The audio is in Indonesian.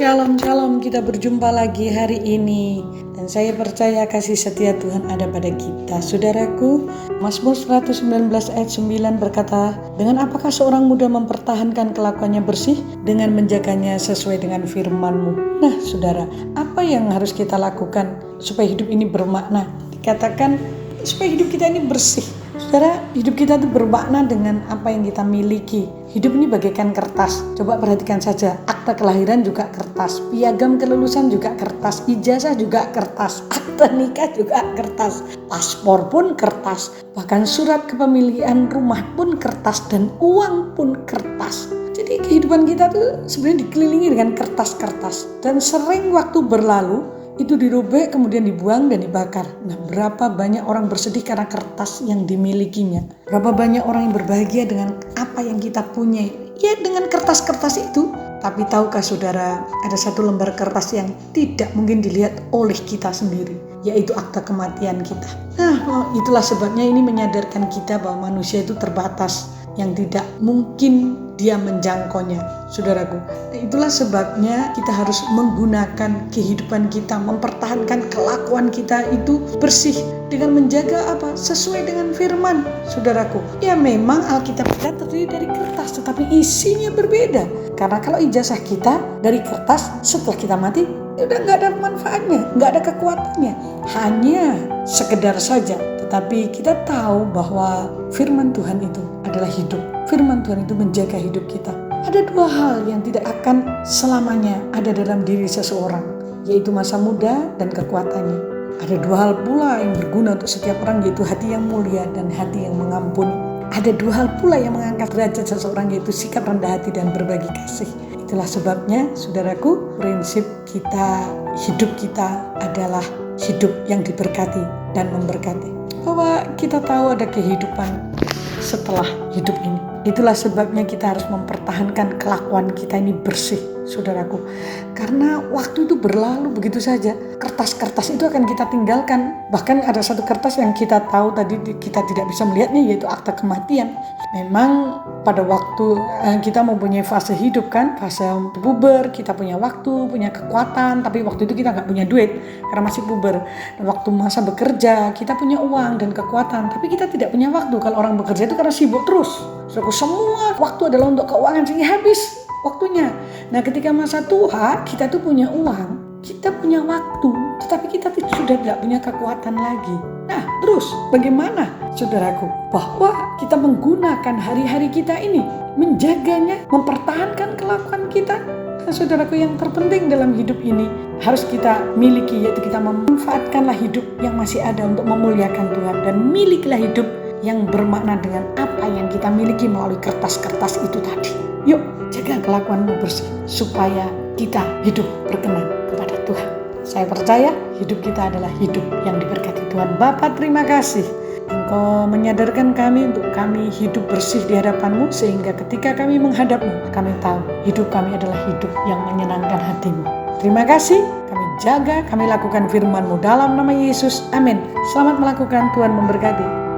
Shalom, shalom, kita berjumpa lagi hari ini. Dan saya percaya kasih setia Tuhan ada pada kita. Saudaraku, Mazmur 119 ayat 9 berkata, dengan apakah seorang muda mempertahankan kelakuannya bersih? Dengan menjaganya sesuai dengan firman-Mu. Nah saudara, apa yang harus kita lakukan supaya hidup ini bermakna? Dikatakan supaya hidup kita ini bersih. Saudara, hidup kita itu bermakna dengan apa yang kita miliki. Hidup ini bagaikan kertas. Coba perhatikan saja, akta kelahiran juga kertas, piagam kelulusan juga kertas, ijazah juga kertas, akta nikah juga kertas, paspor pun kertas, bahkan surat kepemilikan rumah pun kertas, dan uang pun kertas. Jadi kehidupan kita tuh sebenarnya dikelilingi dengan kertas-kertas. Dan sering waktu berlalu, itu dirobek kemudian dibuang dan dibakar. Nah, berapa banyak orang bersedih karena kertas yang dimilikinya. Berapa banyak orang yang berbahagia dengan apa yang kita punya. Ya dengan kertas-kertas itu. Tapi tahukah saudara, ada satu lembar kertas yang tidak mungkin dilihat oleh kita sendiri, yaitu akta kematian kita. Nah, itulah sebabnya ini menyadarkan kita bahwa manusia itu terbatas, yang tidak mungkin dia menjangkaunya, saudaraku. Itulah sebabnya kita harus menggunakan kehidupan kita, mempertahankan kelakuan kita itu bersih dengan menjaga apa? Sesuai dengan firman, saudaraku. Ya memang Alkitab kita terdiri dari kertas, tetapi isinya berbeda. Karena kalau ijazah kita dari kertas, setelah kita mati, udah nggak ada manfaatnya, nggak ada kekuatannya. Hanya sekedar saja. Tetapi kita tahu bahwa firman Tuhan itu adalah hidup. Firman Tuhan itu menjaga hidup kita. Ada dua hal yang tidak akan selamanya ada dalam diri seseorang, yaitu masa muda dan kekuatannya. Ada dua hal pula yang berguna untuk setiap orang, yaitu hati yang mulia dan hati yang mengampuni. Ada dua hal pula yang mengangkat derajat seseorang, yaitu sikap rendah hati dan berbagi kasih. Itulah sebabnya, saudaraku, prinsip kita, hidup kita adalah hidup yang diberkati dan memberkati. Bahwa kita tahu ada kehidupan setelah hidup ini. Itulah sebabnya kita harus mempertahankan kelakuan kita ini bersih, saudaraku. Karena waktu itu berlalu begitu saja. Kertas-kertas itu akan kita tinggalkan. Bahkan ada satu kertas yang kita tahu tadi kita tidak bisa melihatnya, yaitu akta kematian. Memang pada waktu kita mempunyai fase hidup kan, fase puber, kita punya waktu, punya kekuatan, tapi waktu itu kita nggak punya duit karena masih puber. Dan waktu masa bekerja, kita punya uang dan kekuatan, tapi kita tidak punya waktu. Kalau orang bekerja itu karena sibuk terus. Semua waktu adalah untuk keuangan, sehingga habis waktunya. Nah, ketika masa tua, kita tuh punya uang, kita punya waktu, tetapi kita sudah tidak punya kekuatan lagi. Nah, terus bagaimana, saudaraku? Bahwa kita menggunakan hari-hari kita ini, menjaganya, mempertahankan kelakuan kita. Nah, saudaraku, yang terpenting dalam hidup ini harus kita miliki, yaitu kita memanfaatkanlah hidup yang masih ada untuk memuliakan Tuhan. Dan milikilah hidup yang bermakna dengan apa yang kita miliki melalui kertas-kertas itu tadi. Yuk, jaga kelakuanmu bersih supaya kita hidup berkenan kepada Tuhan. Saya percaya hidup kita adalah hidup yang diberkati Tuhan. Bapa, terima kasih Engkau menyadarkan kami untuk kami hidup bersih di hadapan-Mu, sehingga ketika kami menghadap-Mu, kami tahu hidup kami adalah hidup yang menyenangkan hati-Mu. Terima kasih, kami jaga, kami lakukan firman-Mu dalam nama Yesus. Amin. Selamat melakukan, Tuhan memberkati.